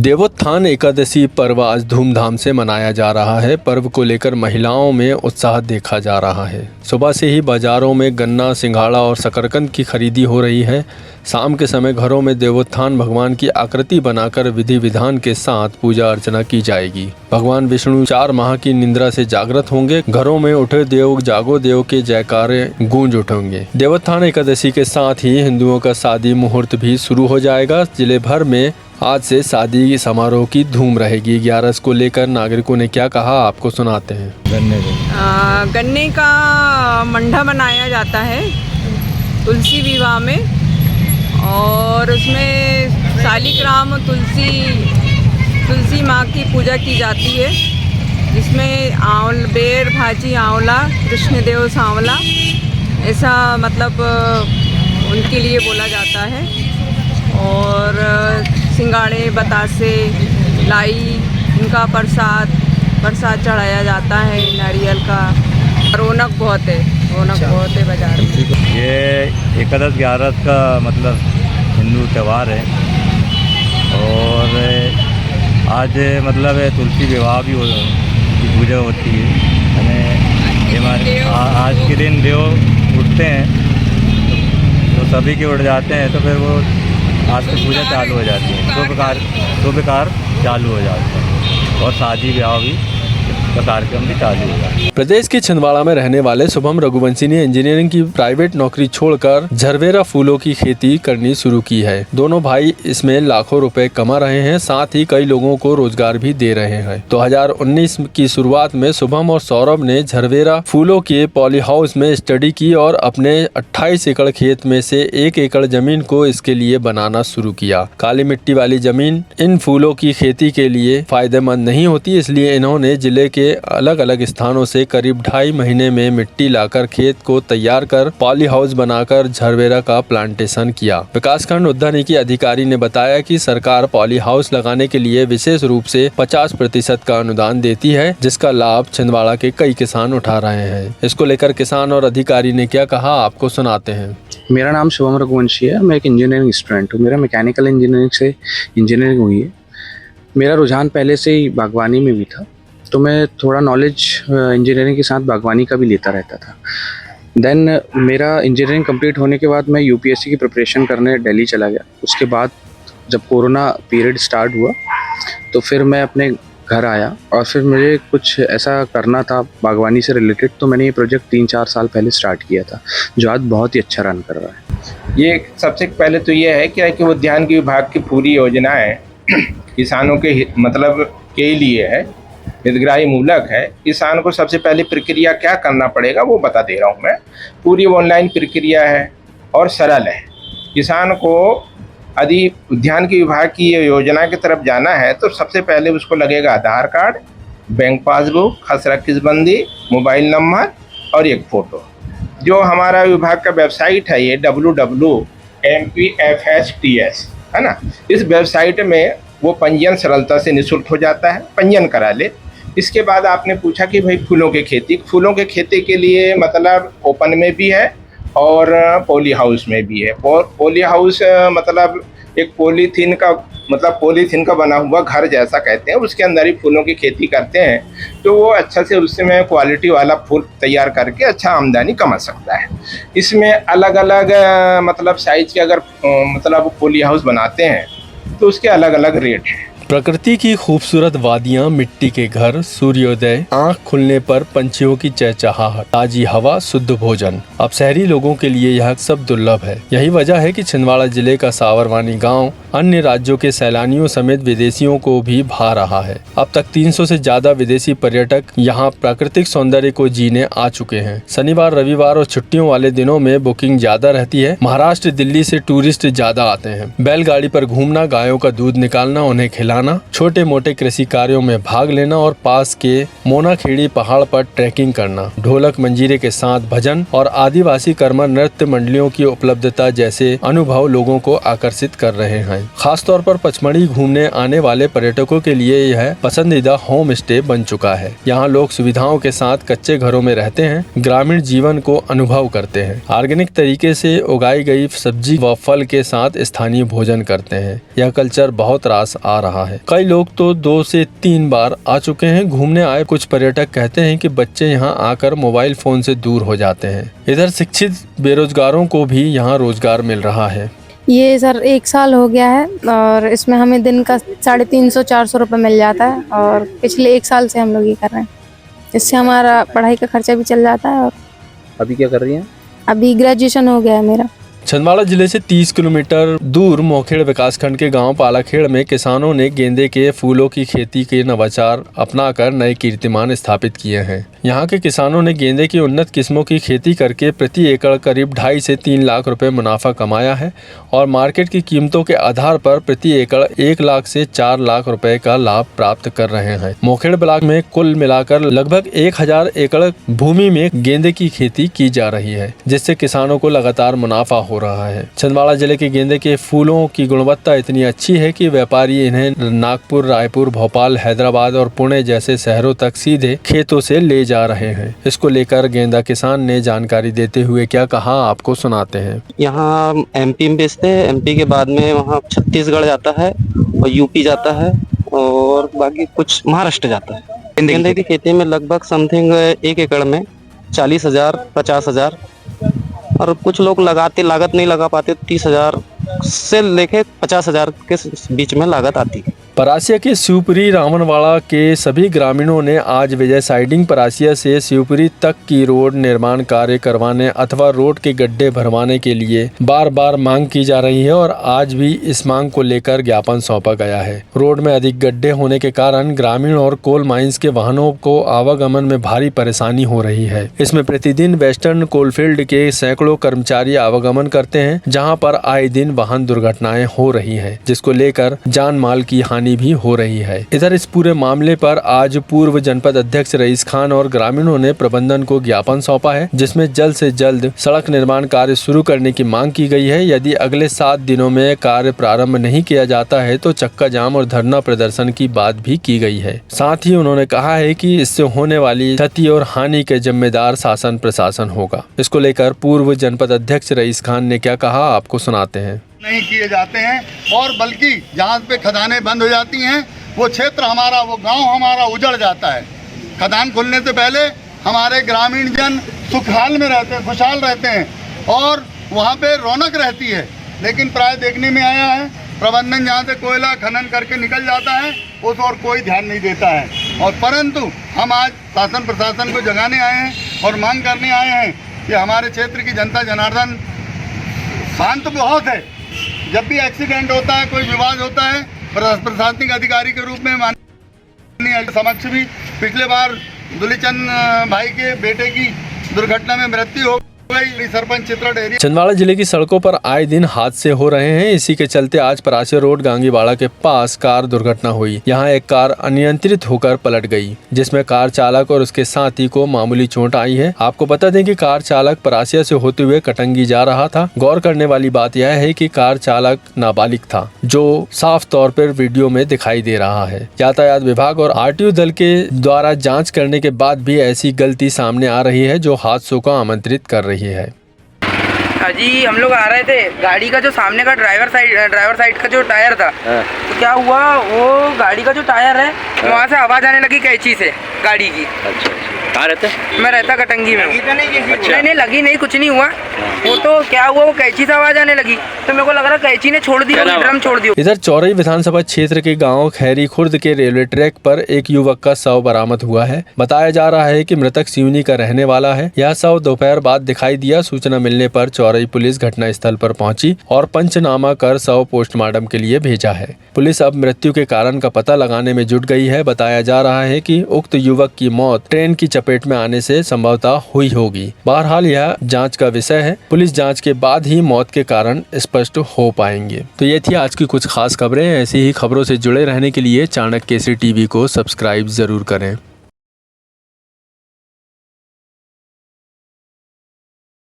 देवोत्थान एकादशी पर्व आज धूमधाम से मनाया जा रहा है। पर्व को लेकर महिलाओं में उत्साह देखा जा रहा है। सुबह से ही बाजारों में गन्ना, सिंघाड़ा और शकरकंद की खरीदी हो रही है। शाम के समय घरों में देवोत्थान भगवान की आकृति बनाकर विधि विधान के साथ पूजा अर्चना की जाएगी। भगवान विष्णु 4 माह की निद्रा से जागृत होंगे। घरों में उठे देव जागो देव के जयकारे गूंज उठेंगे। देवोत्थान एकादशी के साथ ही हिंदुओं का शादी मुहूर्त भी शुरू हो जाएगा। जिले भर में आज से शादी समारोह की धूम रहेगी। 11 को लेकर नागरिकों ने क्या कहा, आपको सुनाते हैं। गन्ने का मंडा बनाया जाता है तुलसी विवाह में, और उसमें शालिग्राम तुलसी माँ की पूजा की जाती है, जिसमें बेर भाजी आंवला, कृष्णदेव सांवला, ऐसा मतलब उनके लिए बोला जाता है। और सिंगाड़े, बतासे, लाई, इनका प्रसाद चढ़ाया जाता है, नारियल का। रौनक बहुत है बाजार में। ये एकादश 11 का मतलब हिंदू त्यौहार है, और आज मतलब तुलसी विवाह भी की पूजा होती है। आज के दिन देव उठते हैं तो सभी के उठ जाते हैं, तो फिर वो आज से पूजा चालू हो जाती है। दो प्रकार चालू हो जाते हैं, और शादी ब्याह भी का कार्यक्रम भी चालू होगा। प्रदेश के छिंदवाड़ा में रहने वाले शुभम रघुवंशी ने इंजीनियरिंग की प्राइवेट नौकरी छोड़कर झरवेरा फूलों की खेती करनी शुरू की है। दोनों भाई इसमें लाखों रुपए कमा रहे हैं, साथ ही कई लोगों को रोजगार भी दे रहे हैं। 2019 की शुरुआत में शुभम और सौरभ ने झरवेरा फूलों के पॉली हाउस में स्टडी की और अपने 28 एकड़ खेत में से 1 एकड़ जमीन को इसके लिए बनाना शुरू किया। काली मिट्टी वाली जमीन इन फूलों की खेती के लिए फायदेमंद नहीं होती, इसलिए इन्होंने जिले के अलग अलग स्थानों से करीब 2.5 महीने में मिट्टी लाकर खेत को तैयार कर पॉली हाउस बनाकर झरवेरा का प्लांटेशन किया। विकासखंड उद्यानिकी के अधिकारी ने बताया कि सरकार पॉली हाउस लगाने के लिए विशेष रूप से 50% का अनुदान देती है, जिसका लाभ छिंदवाड़ा के कई किसान उठा रहे हैं। इसको लेकर किसान और अधिकारी ने क्या कहा, आपको सुनाते हैं। मेरा नाम शुभम रघुवंशी है। मैं एक इंजीनियरिंग स्टूडेंट हूँ। मेरा मैकेनिकल इंजीनियरिंग से इंजीनियरिंग हुई है। मेरा रुझान पहले से ही बागवानी में भी था, तो मैं थोड़ा नॉलेज इंजीनियरिंग के साथ बागवानी का भी लेता रहता था। देन मेरा इंजीनियरिंग कंप्लीट होने के बाद मैं यूपीएससी की प्रिपरेशन करने दिल्ली चला गया। उसके बाद जब कोरोना पीरियड स्टार्ट हुआ तो फिर मैं अपने घर आया, और फिर मुझे कुछ ऐसा करना था बागवानी से रिलेटेड, तो मैंने ये प्रोजेक्ट 3-4 साल पहले स्टार्ट किया था, जो आज बहुत ही अच्छा रन कर रहा है। ये सबसे पहले तो ये है कि उद्यान विभाग की पूरी योजनाएं किसानों के मतलब के लिए है, हितग्राही मूलक है। किसान को सबसे पहले प्रक्रिया क्या करना पड़ेगा वो बता दे रहा हूँ मैं। पूरी ऑनलाइन प्रक्रिया है और सरल है। किसान को यदि उद्यान की विभाग की ये योजना की तरफ जाना है तो सबसे पहले उसको लगेगा आधार कार्ड, बैंक पासबुक, खसरा किसबंदी, मोबाइल नंबर और एक फ़ोटो। जो हमारा विभाग का वेबसाइट है ये www.mpfhts है ना, इस वेबसाइट में वो पंजीयन सरलता से निःशुल्क हो जाता है, पंजीयन करा ले। इसके बाद आपने पूछा कि भाई फूलों के खेती के लिए मतलब ओपन में भी है और पॉली हाउस में भी है। पॉली हाउस मतलब एक पॉलीथीन का बना हुआ घर जैसा कहते हैं, उसके अंदर ही फूलों की खेती करते हैं, तो वो अच्छा से उसमें क्वालिटी वाला फूल तैयार करके अच्छा आमदनी कमा सकता है। इसमें अलग अलग मतलब साइज के अगर मतलब पॉली हाउस बनाते हैं तो उसके अलग अलग रेट हैं। प्रकृति की खूबसूरत वादियां, मिट्टी के घर, सूर्योदय, आंख खुलने पर पंछियों की चहचहाहट, ताजी हवा, शुद्ध भोजन, अब शहरी लोगों के लिए यह सब दुर्लभ है। यही वजह है कि छिंदवाड़ा जिले का सावरवानी गांव अन्य राज्यों के सैलानियों समेत विदेशियों को भी भा रहा है। अब तक 300 से ज्यादा विदेशी पर्यटक यहां प्राकृतिक सौंदर्य को जीने आ चुके हैं। शनिवार, रविवार और छुट्टियों वाले दिनों में बुकिंग ज्यादा रहती है। महाराष्ट्र, दिल्ली से टूरिस्ट ज्यादा आते हैं। बैलगाड़ी पर घूमना, गायों का दूध निकालना, उन्हें खिलाना, छोटे मोटे कृषि कार्यों में भाग लेना और पास के मोनाखेड़ी पहाड़ पर ट्रैकिंग करना, ढोलक मंजीरे के साथ भजन और आदिवासी कर्मा नृत्य मंडलियों की उपलब्धता जैसे अनुभव लोगों को आकर्षित कर रहे हैं। खासतौर पर पचमढ़ी घूमने आने वाले पर्यटकों के लिए यह पसंदीदा होम स्टे बन चुका है। यहाँ लोग सुविधाओं के साथ कच्चे घरों में रहते हैं, ग्रामीण जीवन को अनुभव करते हैं, ऑर्गेनिक तरीके से उगाई गई सब्जी व फल के साथ स्थानीय भोजन करते हैं। यह कल्चर बहुत रास आ रहा है। कई लोग तो 2 से 3 बार आ चुके हैं। घूमने आए कुछ पर्यटक कहते हैं कि बच्चे यहाँ आकर मोबाइल फोन से दूर हो जाते हैं। इधर शिक्षित बेरोजगारों को भी यहाँ रोजगार मिल रहा है। ये सर 1 साल हो गया है और इसमें हमें दिन का 350-400 रुपये मिल जाता है और पिछले 1 साल से हम लोग ये कर रहे हैं। इससे हमारा पढ़ाई का खर्चा भी चल जाता है। और अभी क्या कर रही हैं? अभी ग्रेजुएशन हो गया है मेरा। छिंदवाड़ा जिले से 30 किलोमीटर दूर मोखेड़ विकासखंड के गांव पालाखेड़ में किसानों ने गेंदे के फूलों की खेती के नवाचार अपनाकर नए कीर्तिमान स्थापित किए हैं। यहां के किसानों ने गेंदे की उन्नत किस्मों की खेती करके प्रति एकड़ करीब 2.5 से 3 लाख रुपए मुनाफा कमाया है और मार्केट की कीमतों के आधार पर प्रति एकड़ 1 लाख से 4 लाख रुपए का लाभ प्राप्त कर रहे हैं। मोखेड़ ब्लॉक में कुल मिलाकर लगभग 1000 एकड़ भूमि में गेंदे की खेती की जा रही है, जिससे किसानों को लगातार मुनाफा हो रहा है। छिंदवाड़ा जिले के गेंदे के फूलों की गुणवत्ता इतनी अच्छी है कि व्यापारी इन्हें नागपुर, रायपुर, भोपाल, हैदराबाद और पुणे जैसे शहरों तक सीधे खेतों से ले जा रहे हैं। इसको लेकर गेंदा किसान ने जानकारी देते हुए क्या कहा, आपको सुनाते हैं। यहाँ एमपी में बेचते हैं, एमपी के बाद में वहाँ छत्तीसगढ़ जाता है और यूपी जाता है और बाकी कुछ महाराष्ट्र जाता है। गेंदे की खेती में लगभग समथिंग 1 एकड़ में 40,000, 50,000 और कुछ लोग लागत नहीं लगा पाते। 30,000 से लेके 50,000 के बीच में लागत आती है। परासिया के शिवपुरी रावणवाड़ा के सभी ग्रामीणों ने आज विजय साइडिंग परासिया से शिवपुरी तक की रोड निर्माण कार्य करवाने अथवा रोड के गड्ढे भरवाने के लिए बार बार मांग की जा रही है और आज भी इस मांग को लेकर ज्ञापन सौंपा गया है। रोड में अधिक गड्ढे होने के कारण ग्रामीण और कोल माइंस के वाहनों को आवागमन में भारी परेशानी हो रही है। इसमें प्रतिदिन वेस्टर्न कोलफील्ड के सैकड़ों कर्मचारी आवागमन करते हैं, जहाँ पर आए दिन वाहन दुर्घटनाएं हो रही है, जिसको लेकर जान माल की हानि भी हो रही है। इधर इस पूरे मामले पर आज पूर्व जनपद अध्यक्ष रईस खान और ग्रामीणों ने प्रबंधन को ज्ञापन सौंपा है, जिसमें जल्द से जल्द सड़क निर्माण कार्य शुरू करने की मांग की गई है। यदि अगले 7 दिनों में कार्य प्रारंभ नहीं किया जाता है तो चक्का जाम और धरना प्रदर्शन की बात भी की गई है। साथ ही उन्होंने कहा है कि इससे होने वाली क्षति और हानि के जिम्मेदार शासन प्रशासन होगा। इसको लेकर पूर्व जनपद अध्यक्ष रईस खान ने क्या कहा, आपको सुनाते हैं। नहीं किए जाते हैं और बल्कि जहाँ पे खदानें बंद हो जाती हैं वो क्षेत्र हमारा, वो गांव हमारा उजड़ जाता है। खदान खुलने से पहले हमारे ग्रामीण जन सुखहाल में रहते हैं, खुशहाल रहते हैं और वहाँ पे रौनक रहती है। लेकिन प्राय देखने में आया है प्रबंधन जहाँ से कोयला खनन करके निकल जाता है उस और कोई ध्यान नहीं देता है। और परंतु हम आज शासन प्रशासन को जगाने आए हैं और मांग करने आए हैं कि हमारे क्षेत्र की जनता जनार्दन शांत बहुत है। जब भी एक्सीडेंट होता है, कोई विवाद होता है, प्रशासनिक अधिकारी के रूप में माननीय समक्ष भी पिछले बार दुलीचंद भाई के बेटे की दुर्घटना में मृत्यु हो गई। सरपंच चित्रा डेहरी। छिंदवाड़ा जिले की सड़कों पर आए दिन हादसे हो रहे हैं। इसी के चलते आज परासिया रोड गांगीवाड़ा के पास कार दुर्घटना हुई। यहां एक कार अनियंत्रित होकर पलट गई, जिसमें कार चालक और उसके साथी को मामूली चोट आई है। आपको बता दें कि कार चालक परासिया से होते हुए कटंगी जा रहा था। गौर करने वाली बात यह है कि कार चालक नाबालिग था, जो साफ तौर पर वीडियो में दिखाई दे रहा है। यातायात विभाग और आरटीओ दल के द्वारा जाँच करने के बाद भी ऐसी गलती सामने आ रही है जो हादसों को आमंत्रित कर रही है। जी हम लोग आ रहे थे, गाड़ी का जो सामने का ड्राइवर साइड का जो टायर था, तो क्या हुआ, वो गाड़ी का जो टायर है वहाँ से आवाज़ आने लगी कैंची से गाड़ी की। अच्छा, कहाँ रहते? मैं रहता कटंगी में। नहीं लगी नहीं, कुछ नहीं हुआ। वो तो क्या हुआ, वो कैंची से आवाज़ आने लगी तो मेरे को लग रहा कैंची ने छोड़ दिया, ड्रम छोड़ दिया। इधर चौरई विधानसभा क्षेत्र के गांव खैरी खुर्द के रेलवे ट्रैक पर एक युवक का शव बरामद हुआ है। बताया जा रहा है कि मृतक सिवनी का रहने वाला है। यह शव दोपहर बाद दिखाई दिया। सूचना मिलने पर चौरई पुलिस घटना स्थल पर पहुंची और पंचनामा कर शव पोस्टमार्टम के लिए भेजा है। पुलिस अब मृत्यु के कारण का पता लगाने में जुट गई है। बताया जा रहा है कि उक्त युवक की मौत ट्रेन की चपेट में आने से संभवतः हुई होगी। बहरहाल यह जांच का विषय है। पुलिस जांच के बाद ही मौत के कारण स्पष्ट हो पाएंगे। तो ये थी आज की कुछ खास खबरें। ऐसी ही खबरों से जुड़े रहने के लिए चाणक्य केसरी टीवी को सब्सक्राइब जरूर करें।